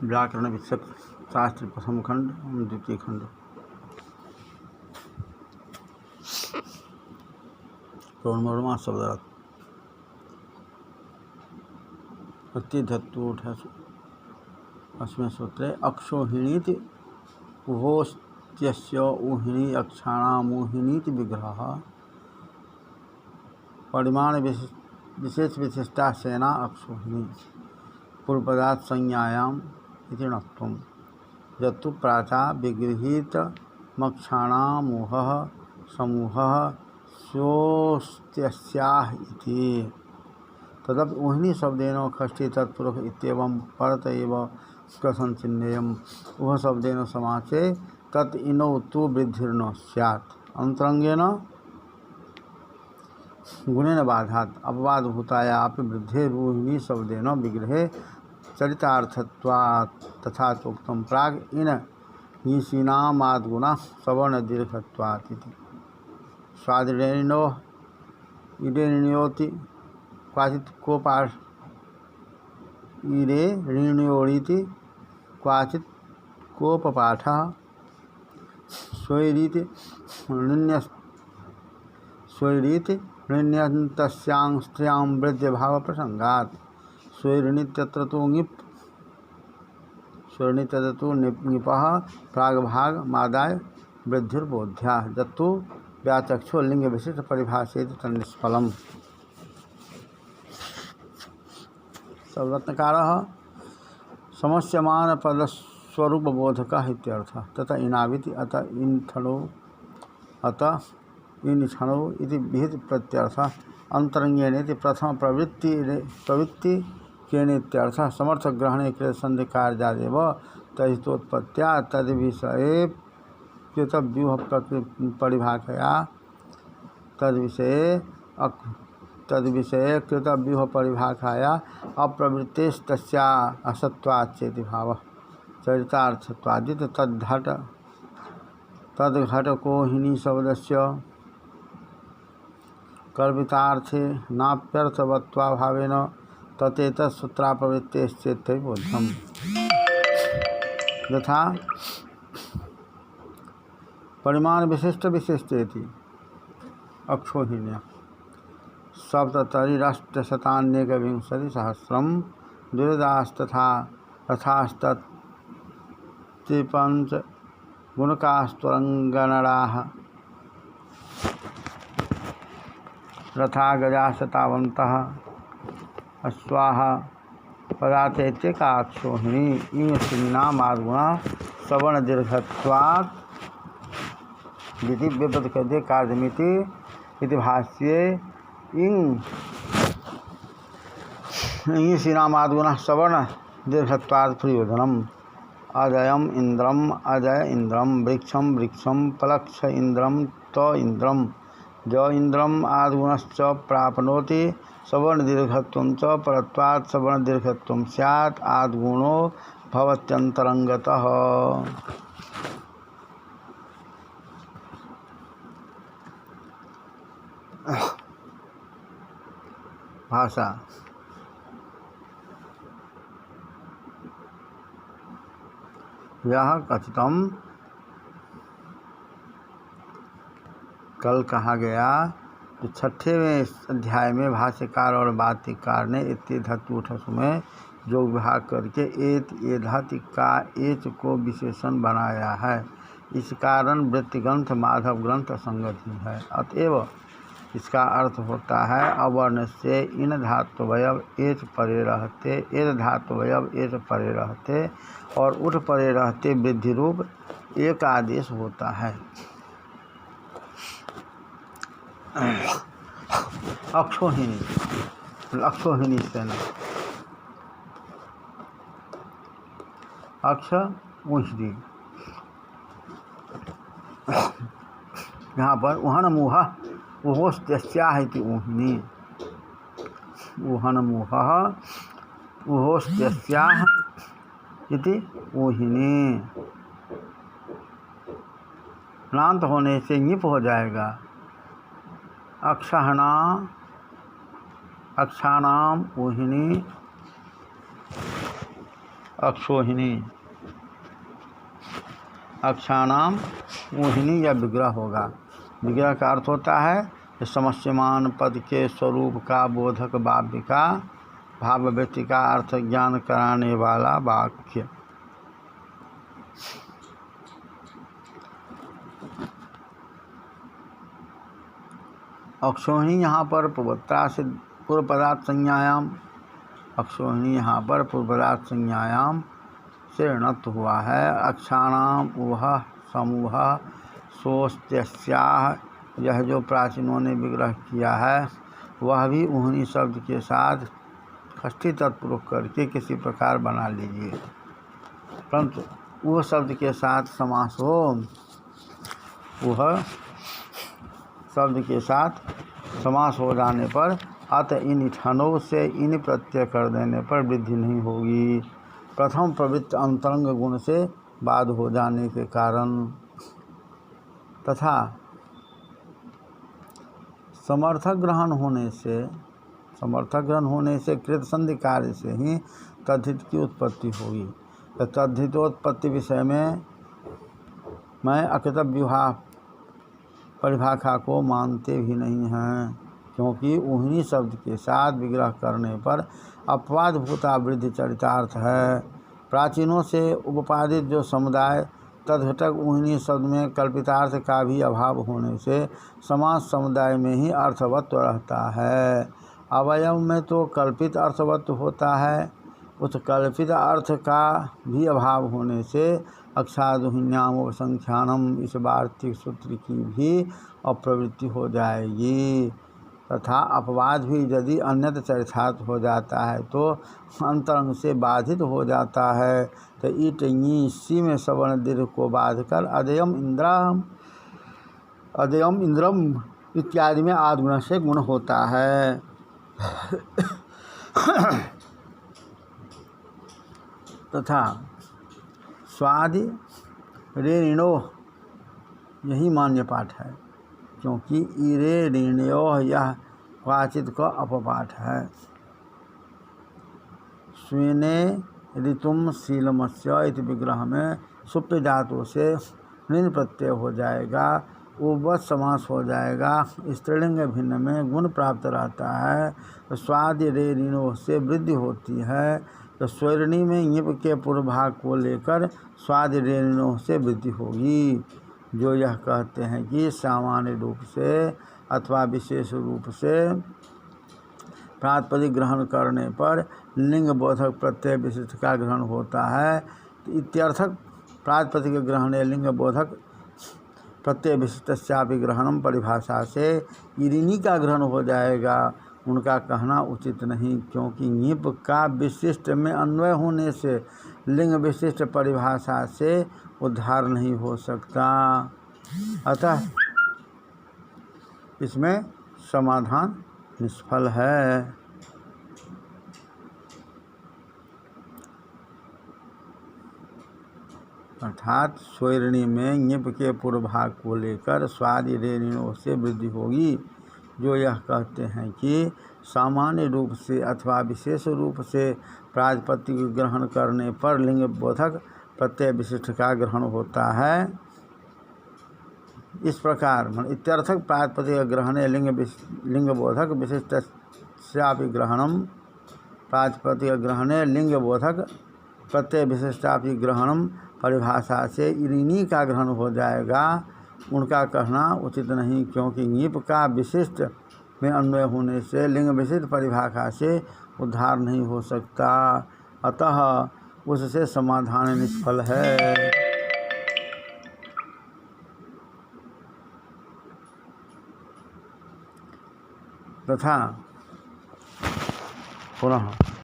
व्याकरण विषयक शास्त्र प्रथम खंड द्वितीय खंड। प्रणोरमा शब्दार्थ प्रतिधत्तोठ अस्मिन् सूत्रे अक्षोहिणीति उहोस्त्यस्य ऊहिणी अक्षाणामूहिनीति विग्रहः परिमाण विशेष विशिष्टा सेना अक्षोहिणी पूर्वपदात् संज्ञायाम् इति णत्वम् यत्तु प्राचा विगृहीतमक्षाणामूहः समूहः स्योस्त्यस्याः इति तदपि ऊहिनी शब्देन षष्ठी तत्पुरुष इत्येवं परत एव प्रसन्नचिह्नेयम् ऊह शब्देन समासे तत् इनौ तु वृद्धिर्न स्यात् अंतरंगेन गुणेन बाधात् अपवादभूतायापि वृद्धेर्ऊहिनी शब्देन विग्रहे चरितार्थत्वात् तथा चोक्तं प्राग इन ईशीनामाद्गुणः सवर्णदीर्घत्वात् इति स्वादिरेणो इडेण्योति क्वाचित् कोपाठ इरे ऋण्योरिति क्वाचित् कोपपाठः स्वैरीति ऋण्यन्तस्यां स्त्रियां वृद्ध्यभाव प्रसंगात् स्वैरिणीत्यत्र तु ङिप् स्वैरिणीत्यत्र तु ङिपः प्रागभाग मादाय वृद्धिर्बोध्या यत्तु व्याचक्षु लिंग विशिष्ट परिभाषेति तन्निष्फलम्। रत्नकारः समस्यमान पदस्वरूप बोधकः इत्यर्थः तथा इनाविति अत इन्थणो अत इनिथणो इति विहित प्रत्यर्थः अंतरंगेनेति प्रथम प्रवृत्ति केनेत्यर्थः समर्थग्रहणे क्रियसन्धि कार्यादेव तहितोत्पत्त्या तद्विषये कृतव्यूह परिभाषया तद्विषये कृतव्यूह परिभाषाया अप्रवृत्तेस्तस्या असत्वात् चेति भावः चरितार्थत्वादिति तद्घटकोहिनी शब्दस्य कल्पितार्थे नाप्यर्थवत्वाभावेन ततेतत् सूत्राप्रवृत्तेश्चेत्तै बोध्यम्। यथा परिमाण विशिष्ट विशिष्टेति अक्षोहिण्या सप्ततिरष्टशतान्येकविंशतिसहस्रं दुर्दास्तथा तथास्तत्तिपञ्च गुणकास्त्वरङ्गनडाः रथा गजा शतावन्तः अश्वाः पदातेत्येकाक्षोहिणी ईश्वरीनामाद्गुणः सवर्णदीर्घत्वात् इति व्यपदकद्ये कार्यमिति इति भाष्ये ईशीनामाद्गुणः सवर्णदीर्घत्वात् प्रयोजनम्। अजयम् इन्द्रम् अजय इन्द्रं वृक्षं वृक्षं पलक्ष इन्द्रं त इन्द्रं ज इन्द्रम् आद्गुणश्च प्राप्नोति सवर्णदीर्घत्वं च परत्वात् सवर्णदीर्घत्वं स्यात् आद्गुणो भवत्यन्तरङ्गतः। भाषा यह कथितम कल कहा गया तो 6वें अध्याय में भाष्यकार और वार्तिककार ने इति धतुठ में जो विभाग करके एत ये धाति का एच को विशेषण बनाया है। इस कारण वृत्ति ग्रंथ माधव ग्रंथ असंगत ही है। अतएव इसका अर्थ होता है अवर्ण से इन धातुवयव एच परे रहते एद धातुवयव एच परे रहते और उठ परे रहते वृद्धि रूप एक आदेश होता है। अक्षोहिणी सेना अक्ष ऊँचडी यहाँ पर उहन मुहा उहोस्त्यस्याः इति ऊहिनी उहन मुहः उहोस्त्यस्याः इति ऊहिनी प्रांत होने से ङिप हो जाएगा। अक्षाणाम ऊहिनी अक्षोहिणी, अक्षाणाम मोहिनी या विग्रह होगा। विग्रह का अर्थ होता है समस्यमान पद के स्वरूप का बोधक वाक्य का भाव व्यक्ति का अर्थ ज्ञान कराने वाला वाक्य। अक्षोहिणी यहाँ पर पूर्वोत्तरा से पूर्व पदार्थ संज्ञायाम, अक्षोहिणी यहाँ पर पूर्व पदार्थ संज्ञायाम से णत हुआ है। अक्षाणाम वह समूह सोस्त्याह, यह जो प्राचीनों ने विग्रह किया है वह भी ऊहनी शब्द के साथ षष्ठी तत्पूर्वक करके किसी प्रकार बना लीजिए, परंतु वह शब्द के साथ समास हो, वह शब्द के साथ समास हो जाने पर अतः इन ठनों से इन प्रत्यय कर देने पर वृद्धि नहीं होगी, प्रथम प्रवृत्त अंतरंग गुण से बाध हो जाने के कारण। तथा समर्थक ग्रहण होने से कृत संधि कार्य से ही तद्धित की उत्पत्ति होगी। तो तद्धितोत्पत्ति विषय में मैं अकृतक विवाह परिभाषा को मानते भी नहीं हैं, क्योंकि ऊहनी शब्द के साथ विग्रह करने पर अपवाद भूता वृद्धि चरितार्थ है। प्राचीनों से उपपादित जो समुदाय तद्घटक ऊहनी शब्द में कल्पितार्थ का भी अभाव होने से समास समुदाय में ही अर्थवत्व रहता है। अवयव में तो कल्पित अर्थवत्व होता है, उस कल्पित अर्थ का भी अभाव होने से अक्षादुहिन्याम संख्यानम इस वार्तिक सूत्र की भी अप्रवृत्ति हो जाएगी, तथा अपवाद भी यदि अन्यत्र चरितार्थ हो जाता है तो अंतरंग से बाधित हो जाता है। तो ईट सी में सवर्ण दीर्घ को बाध कर अदयम इंद्रम इत्यादि में आदगुण से गुण होता है। तथा स्वादि रे ऋणो यही मान्य पाठ है, क्योंकि इरे ऋण्यो यह क्वाचित का अपपाठ है। स्वेने ऋतुम शीलमस्य इति विग्रह में सुप्त धातु से ऋण प्रत्यय हो जाएगा, उवत समास हो जाएगा। स्त्रीलिंग भिन्न में गुण प्राप्त रहता है, तो स्वादि रे ऋणों से वृद्धि होती है। तो स्वरणी में यिप के पूर्व भाग को लेकर स्वादि रे ऋणों से वृद्धि होगी, जो यह कहते हैं कि सामान्य रूप से अथवा विशेष रूप से प्रातिपदिक ग्रहण करने पर लिंग बोधक प्रत्यय विशिष्ट का ग्रहण होता है। तो इत्यर्थक प्रातिपदिक ग्रहण लिंग बोधक प्रत्यय विशिष्टस्यापि ग्रहणम परिभाषा से इरिनी का ग्रहण हो जाएगा, उनका कहना उचित नहीं, क्योंकि निप का विशिष्ट में अन्वय होने से लिंग विशिष्ट परिभाषा से उद्धार नहीं हो सकता। अतः इसमें समाधान निष्फल है। अर्थात स्वरणी में निप के पूर्व भाग को लेकर स्वादि रे ऋणों से वृद्धि होगी, जो यह कहते हैं कि सामान्य रूप से अथवा विशेष रूप से प्रातिपदिक ग्रहण करने पर लिंग बोधक प्रत्यय विशिष्ट का ग्रहण होता है। इस प्रकार इत्यर्थक प्रातिपदिक ग्रहण लिंग बोधक विशिष्टस्यापि ग्रहणम प्रातिपदिक ग्रहण लिंग बोधक प्रत्यय विशिष्टापि ग्रहणम परिभाषा से इरिनी का ग्रहण हो जाएगा, उनका कहना उचित नहीं, क्योंकि निप का विशिष्ट में अन्वय होने से लिंग विशिष्ट परिभाषा से उद्धार नहीं हो सकता। अतः उससे समाधान निष्फल है। तथा पुनः